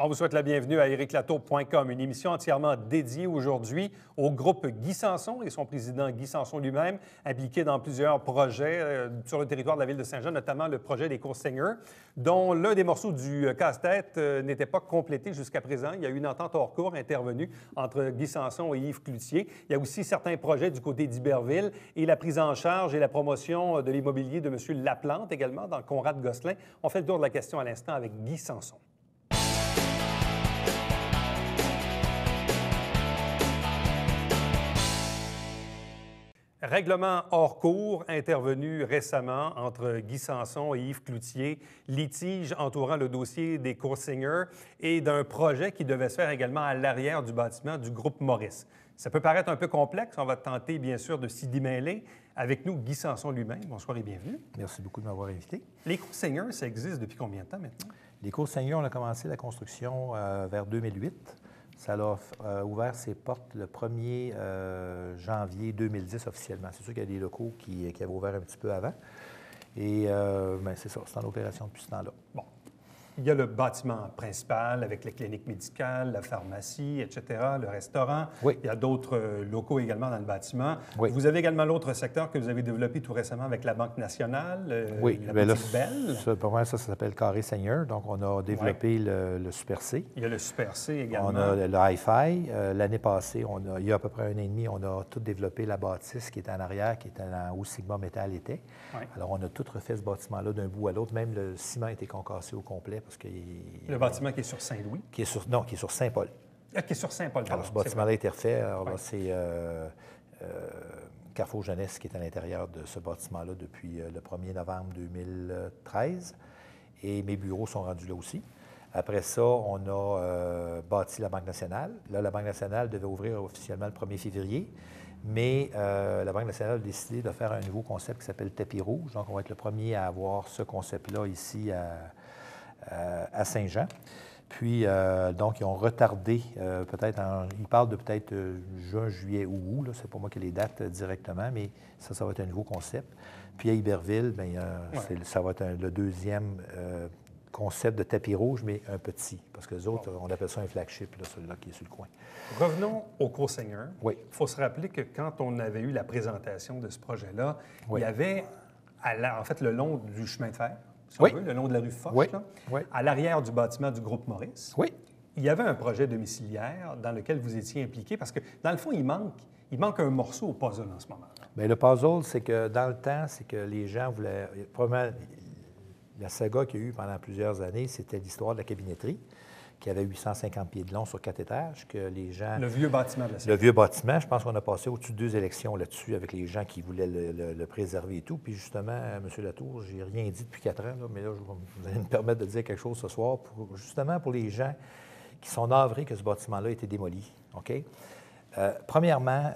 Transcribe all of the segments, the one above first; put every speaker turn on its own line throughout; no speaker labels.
On vous souhaite la bienvenue à ériclatour.com, une émission entièrement dédiée aujourd'hui au groupe Guy Sanson et son président Guy Sanson lui-même, impliqué dans plusieurs projets sur le territoire de la ville de Saint-Jean, notamment le projet des cours Seigneur, dont l'un des morceaux du casse-tête n'était pas complété jusqu'à présent. Il y a eu une entente hors cours intervenue entre Guy Sanson et Yves Cloutier. Il y a aussi certains projets du côté d'Iberville et la prise en charge et la promotion de l'immobilier de M. Laplante également dans Conrad-Gosselin. On fait le tour de la question à l'instant avec Guy Sanson. Règlement hors cours intervenu récemment entre Guy Sanson et Yves Cloutier, litige entourant le dossier des cours Seigneur et d'un projet qui devait se faire également à l'arrière du bâtiment du groupe Maurice. Ça peut paraître un peu complexe, on va tenter bien sûr de s'y démêler. Avec nous, Guy Sanson lui-même. Bonsoir et bienvenue.
Merci beaucoup de m'avoir invité.
Les cours Seigneur, ça existe depuis combien de temps maintenant?
Les cours Seigneur, on a commencé la construction vers 2008. Ça a ouvert ses portes le 1er janvier 2010 officiellement. C'est sûr qu'il y a des locaux qui avaient ouvert un petit peu avant. Et c'est ça, c'est en opération depuis ce temps-là.
Bon. Il y a le bâtiment principal avec la clinique médicale, la pharmacie, etc., le restaurant.
Oui.
Il y a d'autres locaux également dans le bâtiment.
Oui.
Vous avez également l'autre secteur que vous avez développé tout récemment avec la Banque nationale,
oui.
la
Bien
boutique Belle.
Pour moi, ça s'appelle Carré Seigneur. Donc, on a développé le Super C.
Il y a le Super C également.
On a le Hi-Fi. L'année passée, il y a à peu près un an et demi, on a tout développé la bâtisse qui est en arrière, qui est où Sigma Metal était.
Oui.
Alors, on a tout refait ce bâtiment-là d'un bout à l'autre. Même le ciment a été concassé au complet parce que...
Le bâtiment qui est sur Saint-Louis?
Qui est sur Saint-Paul.
Ah, qui est sur Saint-Paul.
Alors, ce bâtiment-là a été refait. Alors là, c'est Carrefour Jeunesse qui est à l'intérieur de ce bâtiment-là depuis le 1er novembre 2013. Et mes bureaux sont rendus là aussi. Après ça, on a bâti la Banque nationale. Là, la Banque nationale devait ouvrir officiellement le 1er février. Mais la Banque nationale a décidé de faire un nouveau concept qui s'appelle Tapis rouge. Donc, on va être le premier à avoir ce concept-là ici à Saint-Jean. Puis, donc, ils ont retardé ils parlent de peut-être juin, juillet ou août. C'est pas moi qui ai les dates directement, mais ça va être un nouveau concept. Puis, à Iberville, ça va être le deuxième concept de tapis rouge, mais un petit. Parce que les autres, on appelle ça un flagship, là, celui-là qui est sur le coin.
Revenons au cours Seigneur.
Oui.
Il faut se rappeler que quand on avait eu la présentation de ce projet-là,
oui.
Il y avait, en fait, le long du chemin de fer, si
oui.
on veut, le long de la rue Foch,
oui.
Là,
oui.
à l'arrière du bâtiment du groupe Maurice,
oui.
Il y avait un projet domiciliaire dans lequel vous étiez impliqué, parce que, dans le fond, il manque un morceau au puzzle en ce moment.
Bien, le puzzle, c'est que dans le temps, c'est que les gens voulaient... Probablement, la saga qu'il y a eu pendant plusieurs années, c'était l'histoire de la cabinetterie, qui avait 850 pieds de long sur 4 étages, que les gens...
Le vieux bâtiment de la
Le vieux bâtiment, je pense qu'on a passé au-dessus de 2 élections là-dessus avec les gens qui voulaient le préserver et tout. Puis justement, M. Latour, j'ai rien dit depuis 4 ans, là, mais là, vous allez me permettre de dire quelque chose ce soir, justement pour les gens qui sont navrés que ce bâtiment-là ait été démoli. OK? Premièrement,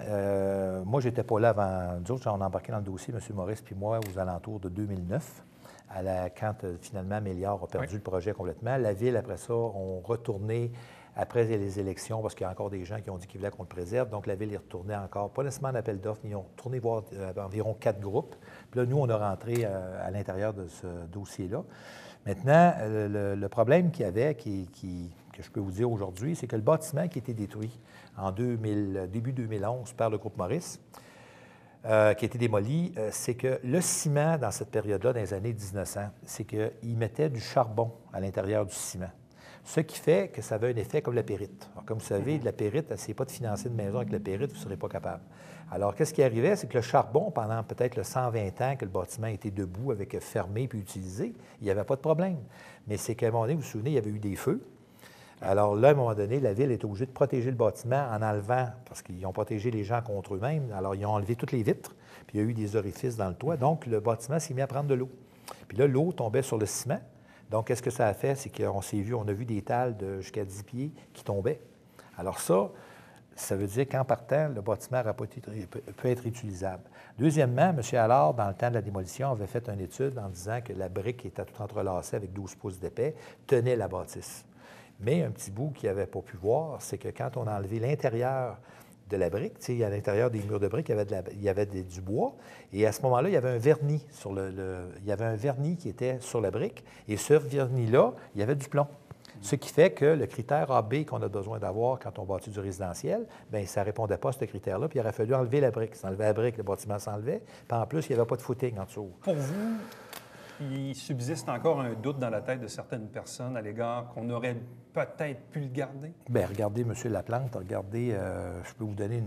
moi, je n'étais pas là avant... Nous autres, on a embarqué dans le dossier, M. Maurice puis moi, aux alentours de 2009. Quand finalement Méliard a perdu le projet complètement. La Ville, après ça, ont retourné après les élections parce qu'il y a encore des gens qui ont dit qu'ils voulaient qu'on le préserve. Donc, la Ville est retournée encore, pas nécessairement en appel d'offres, mais ils ont retourné voir environ 4 groupes. Puis là, nous, on a rentré à l'intérieur de ce dossier-là. Maintenant, le problème qu'il y avait, que je peux vous dire aujourd'hui, c'est que le bâtiment qui a été détruit en début 2011 par le groupe Maurice, qui a été démoli, c'est que le ciment, dans cette période-là, dans les années 1900, c'est qu'ils mettaient du charbon à l'intérieur du ciment. Ce qui fait que ça avait un effet comme la périte. Alors, comme vous savez, de la périte, n'essayez pas de financer une maison avec la périte, vous ne serez pas capable. Alors, qu'est-ce qui arrivait? C'est que le charbon, pendant peut-être le 120 ans que le bâtiment était debout, avec fermé puis utilisé, il n'y avait pas de problème. Mais c'est qu'à un moment donné, vous vous souvenez, il y avait eu des feux. Alors là, à un moment donné, la Ville était obligée de protéger le bâtiment en enlevant, parce qu'ils ont protégé les gens contre eux-mêmes, alors ils ont enlevé toutes les vitres, puis il y a eu des orifices dans le toit. Donc, le bâtiment s'est mis à prendre de l'eau. Puis là, l'eau tombait sur le ciment. Donc, qu'est-ce que ça a fait? C'est qu'on a vu des dalles de jusqu'à 10 pieds qui tombaient. Alors ça veut dire qu'en partant, le bâtiment peut être utilisable. Deuxièmement, M. Allard, dans le temps de la démolition, avait fait une étude en disant que la brique qui était tout entrelacée avec 12 pouces d'épais tenait la bâtisse. Mais un petit bout qu'il n'avait pas pu voir, c'est que quand on a enlevé l'intérieur de la brique, tu sais, à l'intérieur des murs de briques, il y avait du bois, et à ce moment-là, il y avait un vernis il y avait un vernis qui était sur la brique, et ce vernis-là, il y avait du plomb. Ce qui fait que le critère AB qu'on a besoin d'avoir quand on bâtit du résidentiel, bien, ça ne répondait pas à ce critère-là, puis il aurait fallu enlever la brique. Si on enlevait la brique, le bâtiment s'enlevait, puis en plus, il n'y avait pas de footing en dessous.
Pour vous, il subsiste encore un doute dans la tête de certaines personnes à l'égard qu'on aurait peut-être pu le garder?
Bien, regardez M. Laplante, regardez, je peux vous donner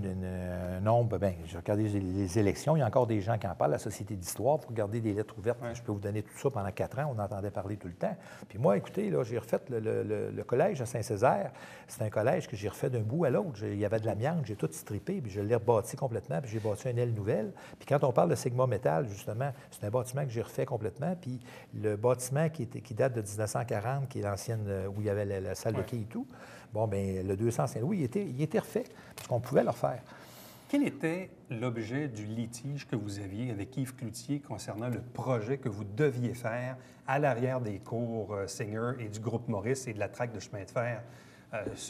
un nombre. Bien, j'ai regardé les élections, il y a encore des gens qui en parlent, la Société d'histoire, vous regardez des lettres ouvertes, je peux vous donner tout ça pendant 4 ans, on entendait parler tout le temps. Puis moi, écoutez, là, j'ai refait le collège à Saint-Césaire, c'est un collège que j'ai refait d'un bout à l'autre. Il y avait de l'amiante, j'ai tout strippé, puis je l'ai rebâti complètement, puis j'ai bâti une aile nouvelle. Puis quand on parle de Sigma Métal, justement, c'est un bâtiment que j'ai refait complètement, puis le bâtiment qui date de 1940, qui est l'ancienne, où il y avait la salle de quai et tout, bon, bien, le 200 Saint-Louis, il était refait, parce qu'on pouvait le refaire.
Quel était l'objet du litige que vous aviez avec Yves Cloutier concernant le projet que vous deviez faire à l'arrière des cours Seigneur et du groupe Maurice et de la traque de chemin de fer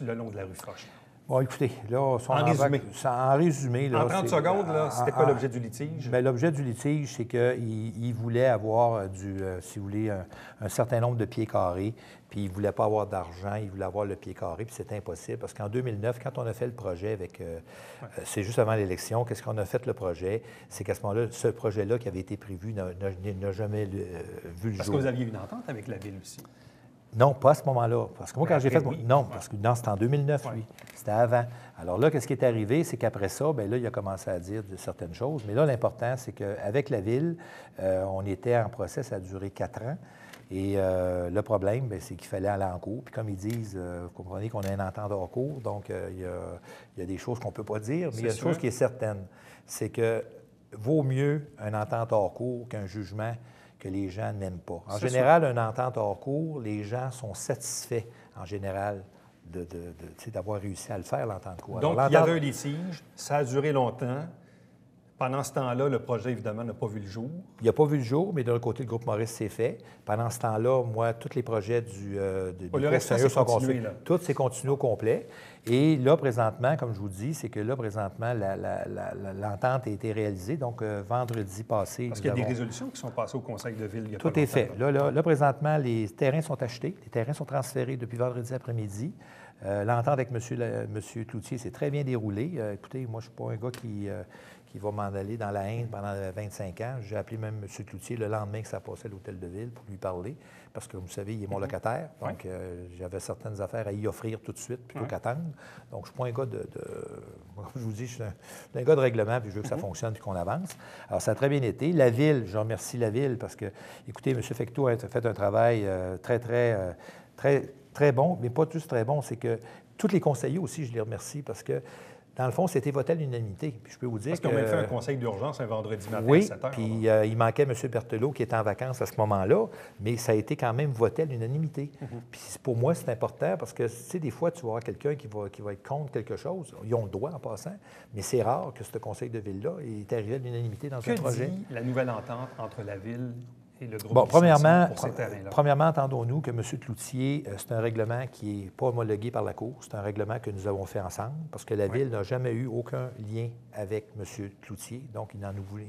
le long de la rue Foch?
Bon, écoutez, là,
en résumé.
En résumé, là,
en 30 secondes, là, c'était quoi l'objet du litige?
Bien, l'objet du litige, c'est qu'il voulait avoir si vous voulez, un certain nombre de pieds carrés, puis il ne voulait pas avoir d'argent, il voulait avoir le pied carré, puis c'était impossible, parce qu'en 2009, quand on a fait le projet avec... c'est juste avant l'élection, qu'est-ce qu'on a fait le projet? C'est qu'à ce moment-là, ce projet-là qui avait été prévu n'a jamais vu le jour.
Parce que vous aviez une entente avec la Ville aussi.
Non, pas à ce moment-là. Parce que moi, quand j'ai fait...
oui.
Non, parce que c'était en 2009, lui. C'était avant. Alors là, qu'est-ce qui est arrivé? C'est qu'après ça, bien là, il a commencé à dire certaines choses. Mais là, l'important, c'est qu'avec la Ville, on était en procès, ça a duré 4 ans. Et le problème, bien, c'est qu'il fallait aller en cours. Puis comme ils disent, vous comprenez qu'on a une entente hors cours, donc il y a des choses qu'on ne peut pas dire, mais il y a une chose qui est certaine, c'est que vaut mieux une entente hors cours qu'un jugement que les gens n'aiment pas. En général, une entente hors cours, les gens sont satisfaits, en général, d'avoir réussi à le faire, l'entente cours.
Donc, il y avait un litige, ça a duré longtemps. Pendant ce temps-là, le projet, évidemment, n'a pas vu le jour.
Il n'a pas vu le jour, mais de l'autre côté, le groupe Maurice s'est fait. Pendant ce temps-là, moi, tous les projets
le reste, c'est
sont
continué,
construits. Tout s'est continué au complet. Et là, présentement, comme je vous dis, c'est que là, présentement, l'entente a été réalisée. Donc, vendredi passé...
Parce qu'il y a des résolutions qui sont passées au Conseil de Ville il y a pas
Tout est fait.
Là,
Là, présentement, les terrains sont achetés. Les terrains sont transférés depuis vendredi après-midi. L'entente avec M. Cloutier s'est très bien déroulée. Écoutez, moi, je ne suis pas un gars qui va m'en aller dans la haine pendant 25 ans. J'ai appelé même M. Cloutier le lendemain que ça passait à l'Hôtel de Ville pour lui parler, parce que, vous savez, il est mon locataire. Donc, j'avais certaines affaires à y offrir tout de suite plutôt qu'attendre. Donc, je ne suis pas un gars je vous dis, je suis un gars de règlement, puis je veux que ça fonctionne puis qu'on avance. Alors, ça a très bien été. La Ville, je remercie la Ville parce que, écoutez, M. Fecteau a fait un travail très bon, mais pas juste très bon, c'est que tous les conseillers aussi, je les remercie parce que, dans le fond, c'était voté à l'unanimité. Puis je peux vous dire
parce qu'on a fait un conseil d'urgence un vendredi matin
à
7 heures.
Puis il manquait M. Berthelot qui était en vacances à ce moment-là, mais ça a été quand même voté à l'unanimité. Puis pour moi, c'est important parce que, tu sais, des fois, tu vas avoir quelqu'un qui va être contre quelque chose. Ils ont le droit en passant, mais c'est rare que ce conseil de ville-là est arrivé à l'unanimité dans un projet.
Que dit la nouvelle entente entre la Ville et le groupe
premièrement, entendons-nous que M. Cloutier, c'est un règlement qui n'est pas homologué par la Cour. C'est un règlement que nous avons fait ensemble parce que la Ville n'a jamais eu aucun lien avec M. Cloutier, donc il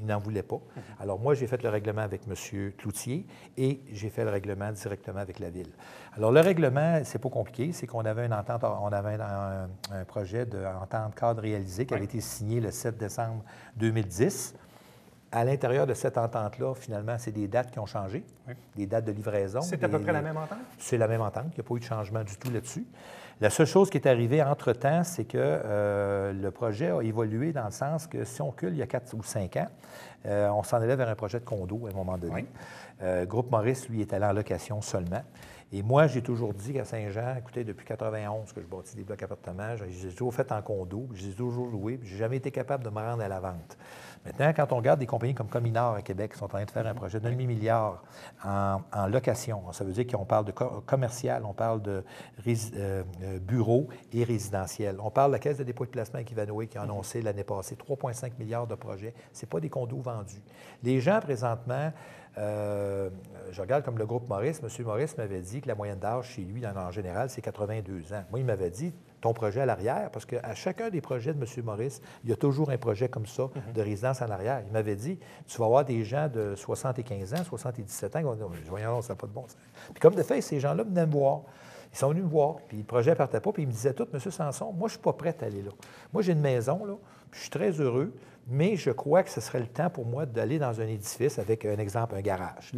n'en voulait pas. Alors moi, j'ai fait le règlement avec M. Cloutier et j'ai fait le règlement directement avec la Ville. Alors le règlement, c'est pas compliqué, c'est qu'on avait une entente, on avait un projet d'entente cadre réalisé qui avait été signé le 7 décembre 2010. À l'intérieur de cette entente-là, finalement, c'est des dates qui ont changé, des dates de livraison.
C'est à peu près la même entente?
C'est la même entente. Il n'y a pas eu de changement du tout là-dessus. La seule chose qui est arrivée entre-temps, c'est que le projet a évolué dans le sens que si on recule il y a 4 ou 5 ans, on s'en allait vers un projet de condo à un moment donné. Groupe Maurice, lui, est allé en location seulement. Et moi, j'ai toujours dit qu'à Saint-Jean, écoutez, depuis 91 que je bâtis des blocs appartements, j'ai toujours fait en condo, je les ai toujours loués, puis je n'ai jamais été capable de me rendre à la vente. Maintenant, quand on regarde des compagnies comme Cominor à Québec qui sont en train de faire un projet d'un demi-milliard en location, ça veut dire qu'on parle de commercial, on parle de bureaux et résidentiel. On parle de la Caisse de dépôt et de placement avec Ivanhoé qui a annoncé l'année passée 3,5 milliards de projets. Ce n'est pas des condos vendus. Les gens, présentement, je regarde comme le groupe Maurice. M. Maurice m'avait dit que la moyenne d'âge chez lui, en général, c'est 82 ans. Moi, il m'avait dit ton projet à l'arrière, parce qu'à chacun des projets de M. Maurice, il y a toujours un projet comme ça de résidence en arrière. Il m'avait dit, tu vas avoir des gens de 75 ans, 77 ans qui vont dire, voyons, ça n'a pas de bon sens. Puis comme de fait, ces gens-là venaient me voir. Ils sont venus me voir, puis le projet ne partait pas, puis ils me disaient tout, M. Sanson, moi, je ne suis pas prêt à aller là. Moi, j'ai une maison, là, puis je suis très heureux, mais je crois que ce serait le temps pour moi d'aller dans un édifice avec, un exemple, un garage.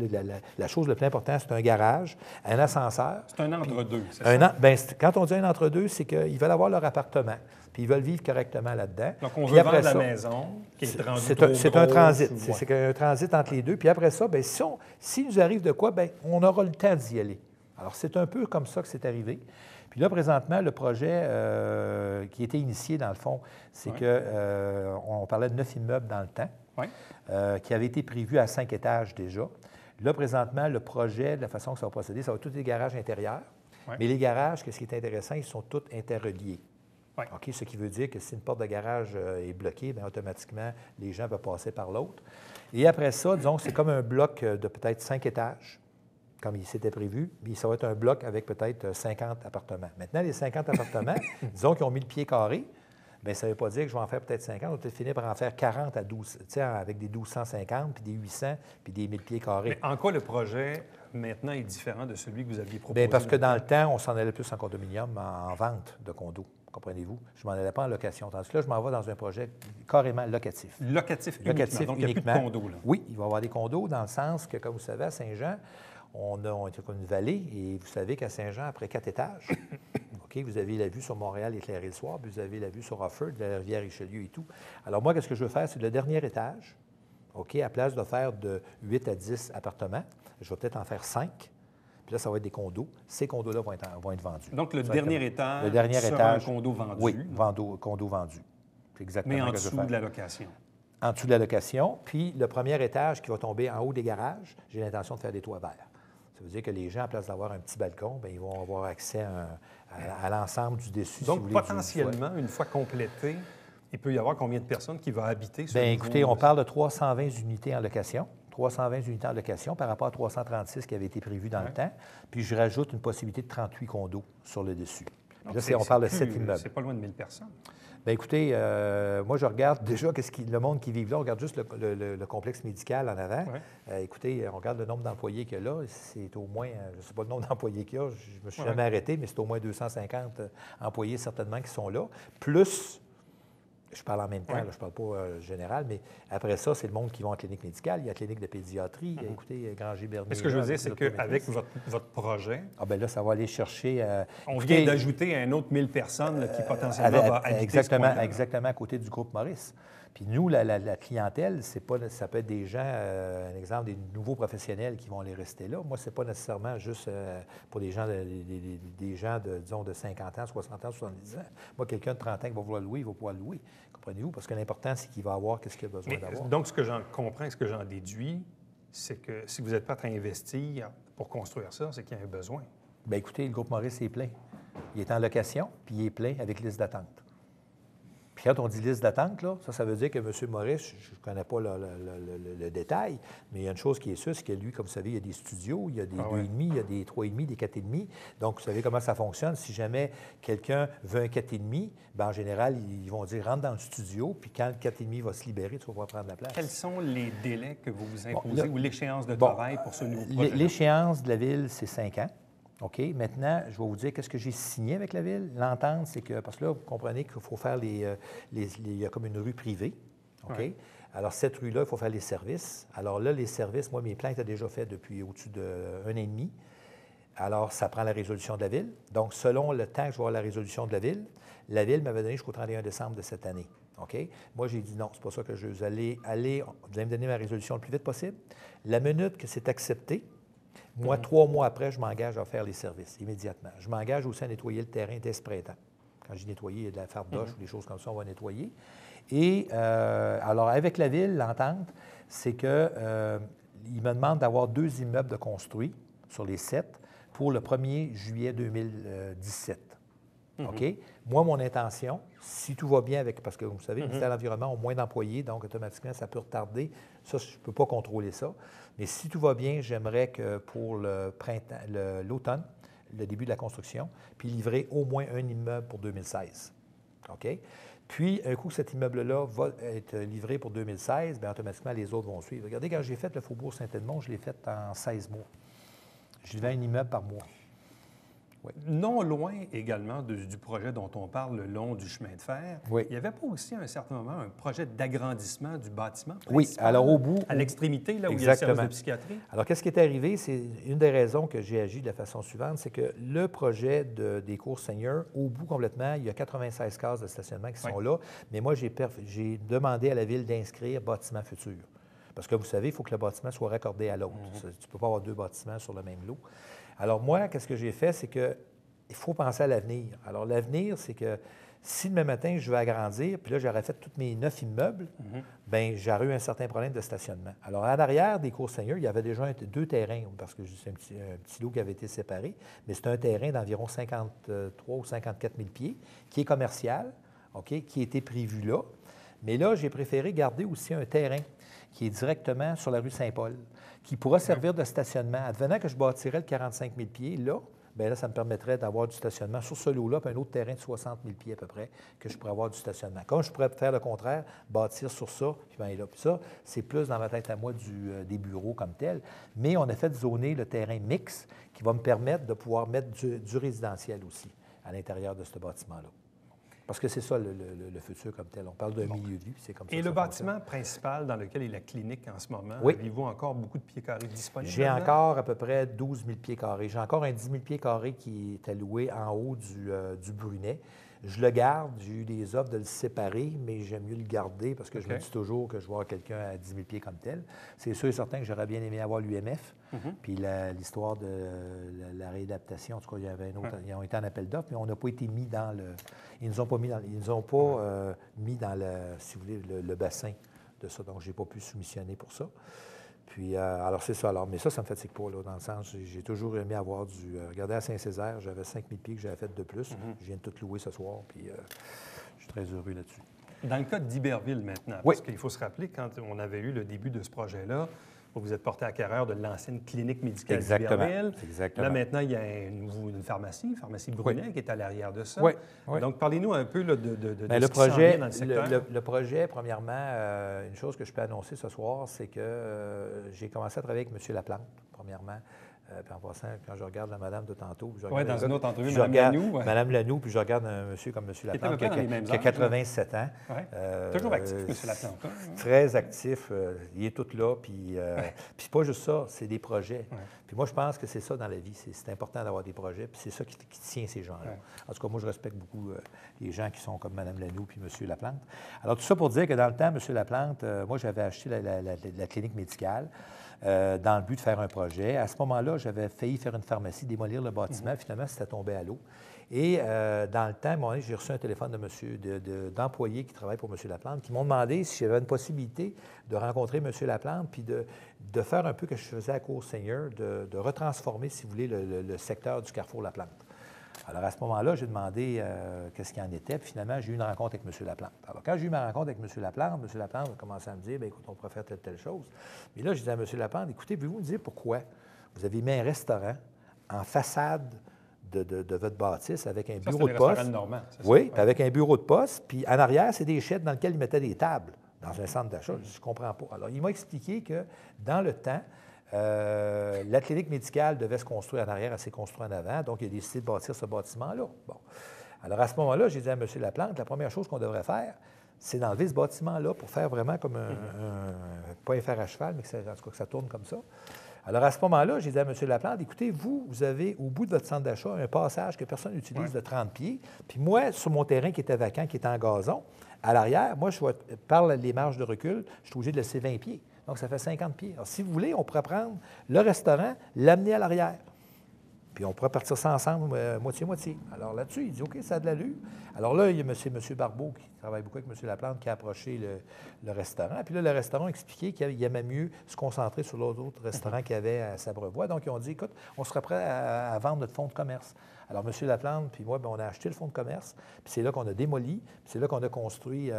La chose la plus importante, c'est un garage, un ascenseur.
C'est un entre-deux, c'est ça?
Bien, quand on dit un entre-deux, c'est qu'ils veulent avoir leur appartement, puis ils veulent vivre correctement là-dedans.
Donc, on
puis
veut vendre la maison, qui est rendue
c'est un transit. C'est un transit entre les deux. Puis après ça, bien, s'il nous arrive de quoi, bien, on aura le temps d'y aller. Alors, c'est un peu comme ça que c'est arrivé. Puis là, présentement, le projet qui était initié, dans le fond, c'est qu'on parlait de 9 immeubles dans le temps, qui avaient été prévus à 5 étages déjà. Là, présentement, le projet, de la façon que ça va procéder, ça va être tous des garages intérieurs. Mais les garages, ce qui est intéressant, ils sont tous interreliés. OK? Ce qui veut dire que si une porte de garage est bloquée, bien, automatiquement, les gens peuvent passer par l'autre. Et après ça, disons que c'est comme un bloc de peut-être 5 étages, comme il s'était prévu, puis ça va être un bloc avec peut-être 50 appartements. Maintenant, les 50 appartements, disons qu'ils ont mis le pied carré, bien, ça ne veut pas dire que je vais en faire peut-être 50, on va peut-être finir par en faire 40 à 12, tu sais, avec des 1250, puis des 800, puis des 1000 pieds carrés.
Mais en quoi le projet, maintenant, est différent de celui que vous aviez proposé?
Bien, parce que dans le temps, on s'en allait plus en condominium, en vente de condos. Comprenez-vous? Je ne m'en allais pas en location. Tandis que là, je m'en vais dans un projet carrément locatif.
Locatif uniquement. Donc, il n'y a plus de condos, là.
Oui, il va y avoir des condos dans le sens que, comme vous savez, à Saint-Jean, on est comme une vallée et vous savez qu'à Saint-Jean, après 4 étages, OK, vous avez la vue sur Montréal éclairée le soir, puis vous avez la vue sur Offord, de la rivière Richelieu et tout. Alors moi, qu'est-ce que je veux faire? C'est le dernier étage, OK, à place de faire de 8 à 10 appartements, je vais peut-être en faire 5. Puis là, ça va être des condos. Ces condos-là vont être vendus.
Donc, le dernier étage
sera
un condo vendu.
Oui, condo vendu. C'est exactement
mais en
ce que je veux
dessous
faire.
de la location.
En dessous de la location. Puis le premier étage qui va tomber en haut des garages, j'ai l'intention de faire des toits verts. Ça veut dire que les gens, à place d'avoir un petit balcon, bien, ils vont avoir accès à l'ensemble du dessus.
Donc,
si vous voulez,
potentiellement, une fois complété, il peut y avoir combien de personnes qui vont habiter sur
bien, écoutez, on parle de 320 unités en location. 320 unités en location par rapport à 336 qui avaient été prévus dans le temps. Puis je rajoute une possibilité de 38 condos sur le dessus. Puis là, on parle de 7 immeubles.
C'est pas loin de 1000 personnes.
Bien, écoutez, moi, je regarde déjà le monde qui vit là. On regarde juste le complexe médical en avant. Écoutez, on regarde le nombre d'employés qu'il y a là. C'est au moins, je ne sais pas le nombre d'employés qu'il y a, je ne me suis jamais arrêté, mais c'est au moins 250 employés certainement qui sont là. Plus, je parle en même temps, là, je ne parle pas général, mais après ça, c'est le monde qui va en clinique médicale. Il y a clinique de pédiatrie. Écoutez, Granger-Bernier.
Mais ce que je veux dire, c'est qu'avec votre projet...
Ah bien là, ça va aller chercher...
on vient d'ajouter un autre 1000 personnes là, qui potentiellement va habiter
exactement à côté du groupe Maurice. Puis nous, la clientèle, c'est pas, ça peut être des gens, un exemple, des nouveaux professionnels qui vont aller rester là. Moi, ce n'est pas nécessairement juste pour des gens, disons, de 50 ans, 60 ans, 70 ans. Moi, quelqu'un de 30 ans qui va vouloir louer, il va pouvoir louer. Comprenez-vous? Parce que l'important, c'est qu'il va avoir ce qu'il a besoin d'avoir.
Donc, ce que j'en comprends, ce que j'en déduis, c'est que si vous êtes prêt à investir pour construire ça, c'est qu'il y a un besoin.
Bien, écoutez, le groupe Maurice est plein. Il est en location, puis il est plein avec liste d'attente. Puis quand on dit liste d'attente, là, ça veut dire que M. Maurice, je ne connais pas le détail, mais il y a une chose qui est sûre, c'est que lui, comme vous savez, il y a des studios, il y a des 2,5, il y a des 3,5, des 4,5. Donc, vous savez comment ça fonctionne. Si jamais quelqu'un veut un 4,5, bien, en général, ils vont dire rentre dans le studio, puis quand le 4,5 va se libérer, tu vas pouvoir prendre la place.
Quels sont les délais que vous vous imposez ou l'échéance de travail pour ce nouveau projet?
L'échéance de la Ville, c'est 5 ans. OK. Maintenant, je vais vous dire qu'est-ce que j'ai signé avec la Ville. L'entente, c'est que, parce que là, vous comprenez qu'il faut faire il y a comme une rue privée. OK. Ouais. Alors, cette rue-là, il faut faire les services. Alors là, les services, moi, mes plans étaient déjà faits depuis au-dessus d'un an et demi. Alors, ça prend la résolution de la Ville. Donc, selon le temps que je vais avoir la résolution de la Ville m'avait donné jusqu'au 31 décembre de cette année. OK. Moi, j'ai dit non, c'est pas ça que je veux aller. Vous allez me donner ma résolution le plus vite possible. La minute que c'est accepté, moi, 3 mois après, je m'engage à faire les services immédiatement. Je m'engage aussi à nettoyer le terrain dès ce printemps. Quand j'ai nettoyé, il y a de la fardoche ou des choses comme ça, on va nettoyer. Et alors, avec la Ville, l'entente, c'est qu'il me demande d'avoir 2 immeubles de construits sur les 7 pour le 1er juillet 2017. OK? Moi, mon intention, si tout va bien parce que vous savez, le ministère de l'Environnement a moins d'employés, donc automatiquement, ça peut retarder. Ça, je ne peux pas contrôler ça. Mais si tout va bien, j'aimerais que pour le printemps, l'automne, le début de la construction, puis livrer au moins un immeuble pour 2016. OK? Puis, un coup que cet immeuble-là va être livré pour 2016, bien, automatiquement, les autres vont suivre. Regardez, quand j'ai fait le Faubourg Saint-Edmond, je l'ai fait en 16 mois. Je livrais un immeuble par mois. Oui.
Non loin également du projet dont on parle le long du chemin de fer,
Oui.
il n'y avait pas aussi à un certain moment un projet d'agrandissement du bâtiment
Oui,
principal,
alors au bout...
à l'extrémité, là où il y a le service de psychiatrie?
Alors, qu'est-ce qui est arrivé? C'est une des raisons que j'ai agi de la façon suivante, c'est que le projet des cours Seigneur, au bout complètement, il y a 96 cases de stationnement qui sont là, mais moi, j'ai demandé à la Ville d'inscrire bâtiment futur. Parce que vous savez, il faut que le bâtiment soit raccordé à l'autre. Tu ne peux pas avoir deux bâtiments sur le même lot. Alors moi, qu'est-ce que j'ai fait? C'est qu'il faut penser à l'avenir. Alors l'avenir, c'est que si demain matin, je veux agrandir, puis là, j'aurais fait tous mes 9 immeubles, bien, j'aurais eu un certain problème de stationnement. Alors, en arrière des cours Seigneur, il y avait déjà 2 terrains, parce que c'est un petit lot qui avait été séparé, mais c'est un terrain d'environ 53 ou 54 000 pieds, qui est commercial, OK, qui était prévu là. Mais là, j'ai préféré garder aussi un terrain qui est directement sur la rue Saint-Paul, qui pourra servir de stationnement. Advenant que je bâtirais le 45 000 pieds, là, bien là, ça me permettrait d'avoir du stationnement sur ce lot-là, puis un autre terrain de 60 000 pieds à peu près, que je pourrais avoir du stationnement. Comme je pourrais faire le contraire, bâtir sur ça, puis bien là. Puis ça, c'est plus dans ma tête à moi des bureaux comme tel. Mais on a fait zoner le terrain mix qui va me permettre de pouvoir mettre du résidentiel aussi à l'intérieur de ce bâtiment-là. Parce que c'est ça le futur comme tel. On parle d'un milieu de vie, c'est comme ça.
Et le bâtiment principal dans lequel est la clinique en ce moment,
oui.
Avez-vous encore beaucoup de pieds carrés disponibles?
J'ai encore à peu près 12 000 pieds carrés. J'ai encore un 10 000 pieds carrés qui est alloué en haut du Brunet. Je le garde. J'ai eu des offres de le séparer, mais j'aime mieux le garder parce que je me dis toujours que je vais avoir quelqu'un à 10 000 pieds comme tel. C'est sûr et certain que j'aurais bien aimé avoir l'UMF. Puis l'histoire de la réadaptation, en tout cas, il y avait un autre, ils ont été en appel d'offres, mais on n'a pas été mis dans le... Ils ne nous ont pas mis dans le, si vous voulez, le bassin de ça. Donc, je n'ai pas pu soumissionner pour ça. Puis, alors, c'est ça. Alors, mais ça ne me fatigue pas, là, dans le sens, j'ai toujours aimé avoir du... regardez, à Saint-Césaire, j'avais 5 000 pieds que j'avais fait de plus. Je viens de tout louer ce soir, puis je suis très heureux là-dessus.
Dans le cas d'Iberville maintenant, parce qu'il faut se rappeler, quand on avait eu le début de ce projet-là, vous êtes porté acquéreur de l'ancienne clinique médicale d'Iberville.
Exactement.
Là, maintenant, il y a une pharmacie Brunet, qui est à l'arrière de ça.
Oui.
Donc, parlez-nous un peu là, de
le
ce qui s'en vient dans
projet,
le secteur.
le projet, premièrement, une chose que je peux annoncer ce soir, c'est que j'ai commencé à travailler avec M. Laplante, premièrement. Puis en passant, quand je regarde la madame de tantôt...
Oui, dans une autre entrevue, Mme Lanoux.
Mme Lanoux, puis je regarde un monsieur comme M. Laplante, qui a 87 ans.
Toujours actif, M. Laplante.
Très actif. Il est tout là. Puis pas juste ça, c'est des projets. Puis moi, je pense que c'est ça dans la vie. C'est important d'avoir des projets, puis c'est ça qui tient ces gens-là. En tout cas, moi, je respecte beaucoup les gens qui sont comme Mme Lanoux puis M. Laplante. Alors, tout ça pour dire que dans le temps, M. Laplante, moi, j'avais acheté la clinique médicale. Dans le but de faire un projet. À ce moment-là, j'avais failli faire une pharmacie, démolir le bâtiment. Finalement, c'était tombé à l'eau. Et dans le temps, j'ai reçu un téléphone d'employés qui travaillent pour M. Laplante qui m'ont demandé si j'avais une possibilité de rencontrer M. Laplante puis de faire un peu ce que je faisais à Cours-Seigneur, de retransformer, si vous voulez, le secteur du Carrefour Laplante. Alors, à ce moment-là, j'ai demandé qu'est-ce qu'il en était. Puis finalement, j'ai eu une rencontre avec M. Laplante. Alors, quand j'ai eu ma rencontre avec M. Laplante a commencé à me dire, bien, écoute, on pourrait faire telle chose. Mais là, j'ai dit à M. Laplante, écoutez, pouvez-vous me dire pourquoi vous avez mis un restaurant en façade de votre bâtisse avec un bureau de poste? Oui, puis avec un bureau de poste. Puis en arrière, c'est des chaises dans lesquelles ils mettaient des tables dans un centre d'achat. Je ne comprends pas. Alors, il m'a expliqué que dans le temps, la clinique médicale devait se construire en arrière, elle s'est construite en avant, donc il a décidé de bâtir ce bâtiment-là. Bon. Alors, à ce moment-là, j'ai dit à M. Laplante, la première chose qu'on devrait faire, c'est d'enlever ce bâtiment-là pour faire vraiment comme pas un fer à cheval, mais en tout cas que ça tourne comme ça. Alors, à ce moment-là, j'ai dit à M. Laplante, écoutez, vous avez au bout de votre centre d'achat un passage que personne n'utilise de 30 pieds. Puis moi, sur mon terrain qui était vacant, qui était en gazon, à l'arrière, moi, par les marges de recul, je suis obligé de laisser 20 pieds. Donc, ça fait 50 pieds. Alors, si vous voulez, on pourrait prendre le restaurant, l'amener à l'arrière. Puis, on pourrait partir ça ensemble, moitié-moitié. Alors, là-dessus, il dit, OK, ça a de l'allure. Alors là, il y a M. Barbeau, qui travaille beaucoup avec M. Laplante, qui a approché le restaurant. Puis là, le restaurant a expliqué qu'il aimait mieux se concentrer sur l'autre restaurant qu'il y avait à Sabrevois. Donc, ils ont dit, écoute, on serait prêt à vendre notre fonds de commerce. Alors, M. Laplante, puis moi, bien, on a acheté le fonds de commerce, puis c'est là qu'on a démoli, puis c'est là qu'on a construit.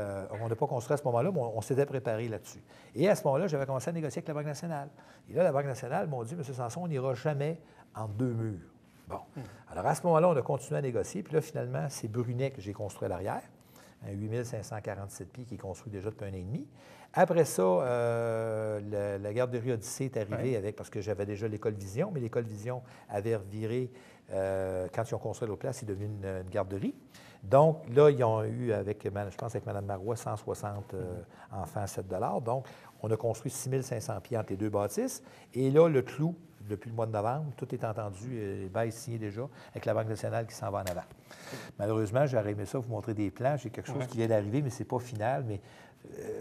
On n'a pas construit à ce moment-là, mais on s'était préparé là-dessus. Et à ce moment-là, j'avais commencé à négocier avec la Banque nationale. Et là, la Banque nationale m'a dit, M. Sanson, on n'ira jamais entre deux murs. Bon. Alors, à ce moment-là, on a continué à négocier, puis là, finalement, c'est Brunet que j'ai construit à l'arrière. un 8547 pieds qui est construit déjà depuis 1 an et demi. Après ça, la garderie Odyssée est arrivée avec, parce que j'avais déjà l'École Vision, mais l'École Vision avait reviré, quand ils ont construit l'autre place, c'est devenu une garderie. Donc là, ils ont eu, je pense avec Mme Marois, 160 enfants à 7 $. Donc, on a construit 6500 pieds entre les deux bâtisses. Et là, le clou, depuis le mois de novembre, tout est entendu, les bails signés déjà, avec la Banque nationale qui s'en va en avant. Malheureusement, j'aurais aimé ça, vous montrer des plans. J'ai quelque chose qui vient d'arriver, mais ce n'est pas final, mais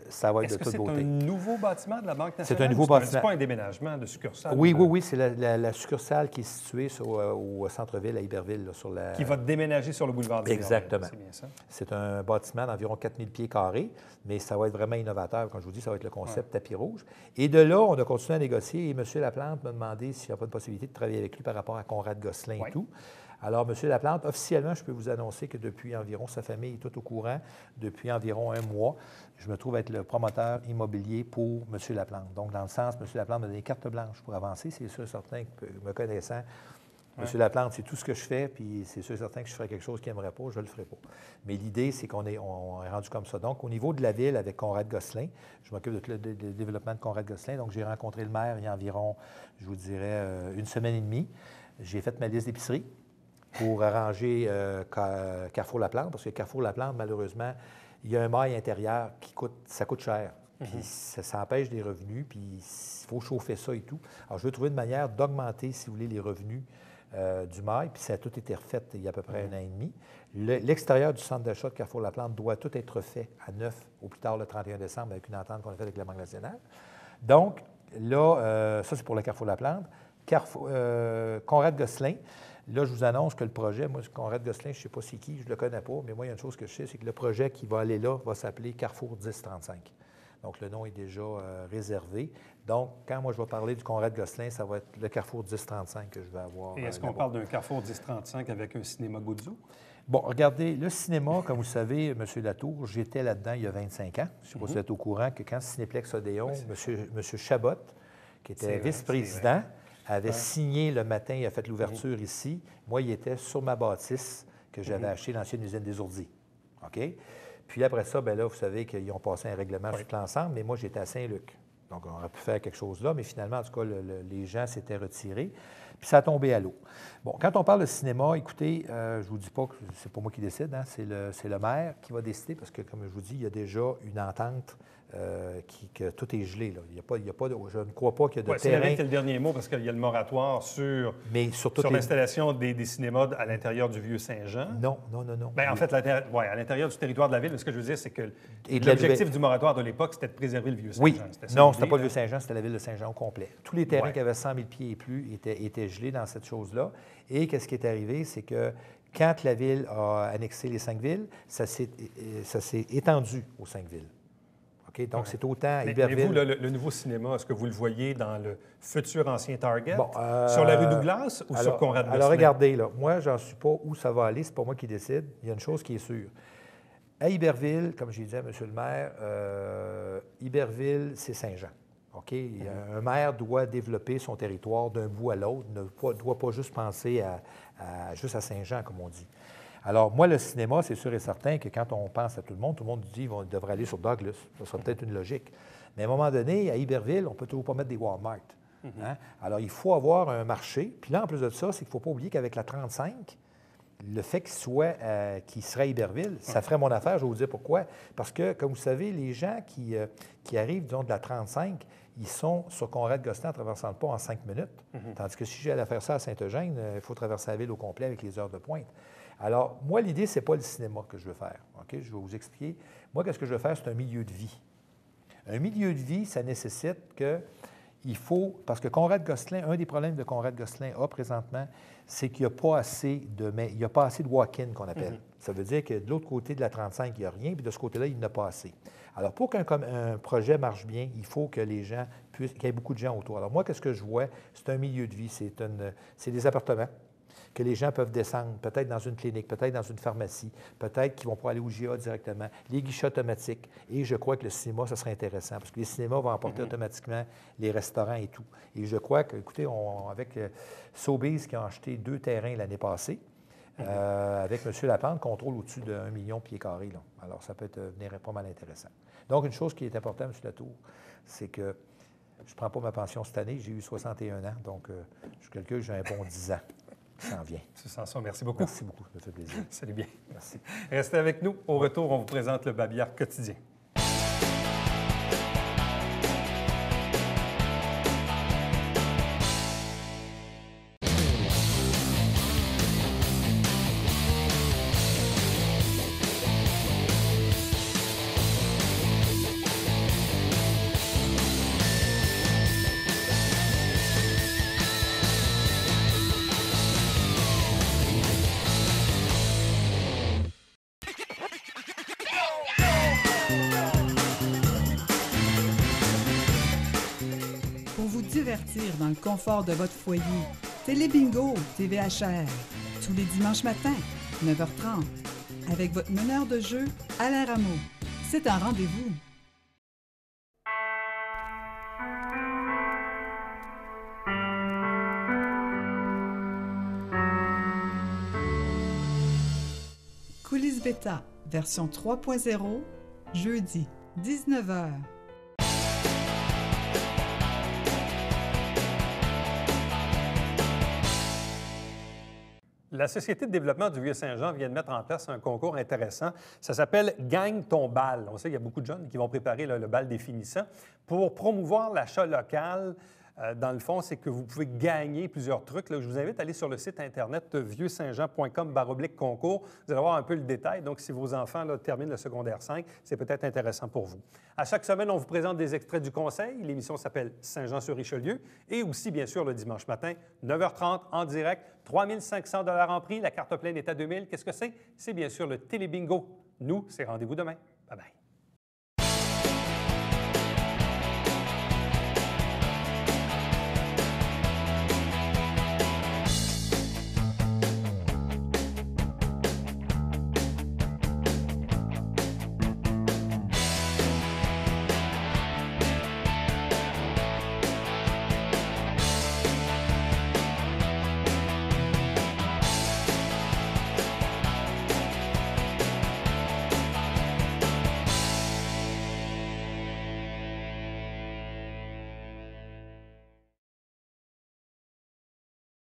ça va être de toute beauté.
Est-ce que c'est un nouveau bâtiment de la Banque nationale?
C'est un nouveau bâtiment.
C'est pas un déménagement de succursale?
Oui, c'est la succursale qui est située au centre-ville, à Iberville. Là,
qui va déménager sur le boulevard des
Exactement.
C'est bien ça.
C'est un bâtiment d'environ 4000 pieds carrés, mais ça va être vraiment innovateur. Comme je vous dis, ça va être le concept tapis rouge. Et de là, on a continué à négocier et M. Laplante m'a demandé s'il n'y a pas de possibilité de travailler avec lui par rapport à Conrad Gosselin et tout. Alors, M. Laplante, officiellement, je peux vous annoncer que depuis environ, sa famille est tout au courant, depuis environ 1 mois, je me trouve être le promoteur immobilier pour M. Laplante. Donc, dans le sens, M. Laplante m'a donné carte blanche pour avancer. C'est sûr et certain que, me connaissant, M. Laplante, c'est tout ce que je fais, puis c'est sûr et certain que je ferais quelque chose qu'il n'aimerait pas, je ne le ferai pas. Mais l'idée, c'est qu'on est rendu comme ça. Donc, au niveau de la ville, avec Conrad Gosselin, je m'occupe de le développement de Conrad Gosselin. Donc, j'ai rencontré le maire il y a environ, je vous dirais, 1 semaine et demie. J'ai fait ma liste d'épicerie pour arranger Carrefour Laplante, parce que Carrefour Laplante, malheureusement, il y a un mail intérieur ça coûte cher. Puis ça empêche des revenus, puis il faut chauffer ça et tout. Alors, je veux trouver une manière d'augmenter, si vous voulez, les revenus du mail, puis ça a tout été refait il y a à peu près 1 an et demi. L'extérieur du centre d'achat de Carrefour Laplante doit tout être refait à neuf, au plus tard le 31 décembre, avec une entente qu'on a faite avec la Banque nationale. Donc, là, ça, c'est pour le Carrefour Laplante. Conrad Gosselin, là, je vous annonce que le projet, moi, Conrad Gosselin, je ne sais pas c'est qui, je ne le connais pas, mais moi, il y a une chose que je sais, c'est que le projet qui va aller là va s'appeler Carrefour 1035. Donc, le nom est déjà réservé. Donc, quand moi, je vais parler du Conrad Gosselin, ça va être le Carrefour 1035 que je vais avoir.
Et est-ce qu'on parle d'un Carrefour 1035 avec un cinéma Guzzo?
Bon, regardez, le cinéma, comme vous savez, M. Latour, j'étais là-dedans il y a 25 ans. Je ne sais pas si vous êtes au courant que quand Cinéplex Odéon, M. Chabot, qui était vice-président, avait signé le matin, il a fait l'ouverture ici. Moi, il était sur ma bâtisse que j'avais acheté l'ancienne usine des Ourdis. OK? Puis après ça, bien là, vous savez qu'ils ont passé un règlement sur tout l'ensemble, mais moi, j'étais à Saint-Luc. Donc, on aurait pu faire quelque chose là, mais finalement, en tout cas, les gens s'étaient retirés. Puis ça a tombé à l'eau. Bon, quand on parle de cinéma, écoutez, je ne vous dis pas que c'est pas moi qui décide, hein, c'est le maire qui va décider, parce que, comme je vous dis, il y a déjà une entente que tout est gelé. Là. Je ne crois pas qu'il y a de terrain.
C'est le dernier mot, parce qu'il y a le moratoire sur l'installation des cinémas à l'intérieur du Vieux-Saint-Jean.
Non.
Bien, en fait, à l'intérieur du territoire de la ville, mais ce que je veux dire, c'est que l'objectif du moratoire de l'époque, c'était de préserver le Vieux-Saint-Jean.
Oui, non, c'était pas le Vieux-Saint-Jean, c'était la ville de Saint-Jean au complet. Tous les terrains qui avaient 100 000 pieds et plus étaient gelés dans cette chose-là. Et qu'est-ce qui est arrivé, c'est que quand la ville a annexé les 5 villes, ça s'est étendu aux 5 villes. OK? Donc, c'est autant à Iberville.
Mais vous, le nouveau cinéma, est-ce que vous le voyez dans le futur ancien Target, sur la rue Douglas ou sur Conrad Gosselin?
Alors, regardez, là, moi, j'en suis pas où ça va aller, c'est pas moi qui décide. Il y a une chose qui est sûre. À Iberville, comme j'ai dit à M. le maire, Iberville, c'est Saint-Jean. OK? Un maire doit développer son territoire d'un bout à l'autre, ne doit pas juste penser juste à Saint-Jean, comme on dit. Alors, moi, le cinéma, c'est sûr et certain que quand on pense à tout le monde dit qu'ils devraient aller sur Douglas. Ça serait peut-être une logique. Mais à un moment donné, à Iberville, on ne peut toujours pas mettre des Walmart. Hein? Alors, il faut avoir un marché. Puis là, en plus de ça, c'est qu'il ne faut pas oublier qu'avec la 35, le fait qu'il serait à Iberville, ça ferait mon affaire. Je vais vous dire pourquoi. Parce que, comme vous savez, les gens qui arrivent, disons, de la 35, ils sont sur Conrad Gosselin en traversant le pont en 5 minutes. Tandis que si j'allais faire ça à Saint-Eugène, il faut traverser la ville au complet avec les heures de pointe. Alors, moi, l'idée, ce n'est pas le cinéma que je veux faire. OK? Je vais vous expliquer. Moi, qu'est-ce que je veux faire? C'est un milieu de vie. Un milieu de vie, ça nécessite qu'il faut... Parce que Conrad Gosselin, un des problèmes de Conrad Gosselin présentement, c'est qu'il n'y a pas assez de walk-in qu'on appelle. Ça veut dire que de l'autre côté de la 35, il n'y a rien, puis de ce côté-là, il n'y en a pas assez. Alors, pour qu'un projet marche bien, il faut que les gens qu'il y ait beaucoup de gens autour. Alors, moi, qu'est-ce que je vois? C'est un milieu de vie. C'est des appartements que les gens peuvent descendre, peut-être dans une clinique, peut-être dans une pharmacie, peut-être qu'ils vont pouvoir aller au GA directement, les guichets automatiques. Et je crois que le cinéma, ça serait intéressant, parce que les cinémas vont emporter automatiquement les restaurants et tout. Et je crois que, écoutez, avec Sobeys qui a acheté 2 terrains l'année passée, avec M. Lapente, contrôle au-dessus de 1 million de pieds carrés. Là. Alors, ça peut devenir pas mal intéressant. Donc, une chose qui est importante, M. Latour, c'est que je ne prends pas ma pension cette année. J'ai eu 61 ans, donc je calcule que j'ai un bon 10 ans qui s'en vient.
M. Sanson, merci beaucoup.
Merci beaucoup, ça me fait plaisir.
Salut bien.
Merci.
Restez avec nous. Au retour, on vous présente le Babillard quotidien.
Pour vous divertir dans le confort de votre foyer, Télébingo TVHR, tous les dimanches matins, 9h30, avec votre meneur de jeu, Alain Rameau. C'est un rendez-vous. Coulisses Bêta, version 3.0, jeudi, 19h.
La Société de développement du Vieux-Saint-Jean vient de mettre en place un concours intéressant. Ça s'appelle « Gagne ton bal ». On sait qu'il y a beaucoup de jeunes qui vont préparer le bal des finissants. Pour promouvoir l'achat local, dans le fond, c'est que vous pouvez gagner plusieurs trucs. Là, je vous invite à aller sur le site Internet vieuxsaintjean.com/concours. Vous allez voir un peu le détail. Donc, si vos enfants terminent le secondaire 5, c'est peut-être intéressant pour vous. À chaque semaine, on vous présente des extraits du Conseil. L'émission s'appelle Saint-Jean-sur-Richelieu. Et aussi, bien sûr, le dimanche matin, 9h30 en direct, 3 500 $ en prix. La carte pleine est à 2 000. Qu'est-ce que c'est? C'est bien sûr le Télébingo. Nous, c'est rendez-vous demain. Bye-bye.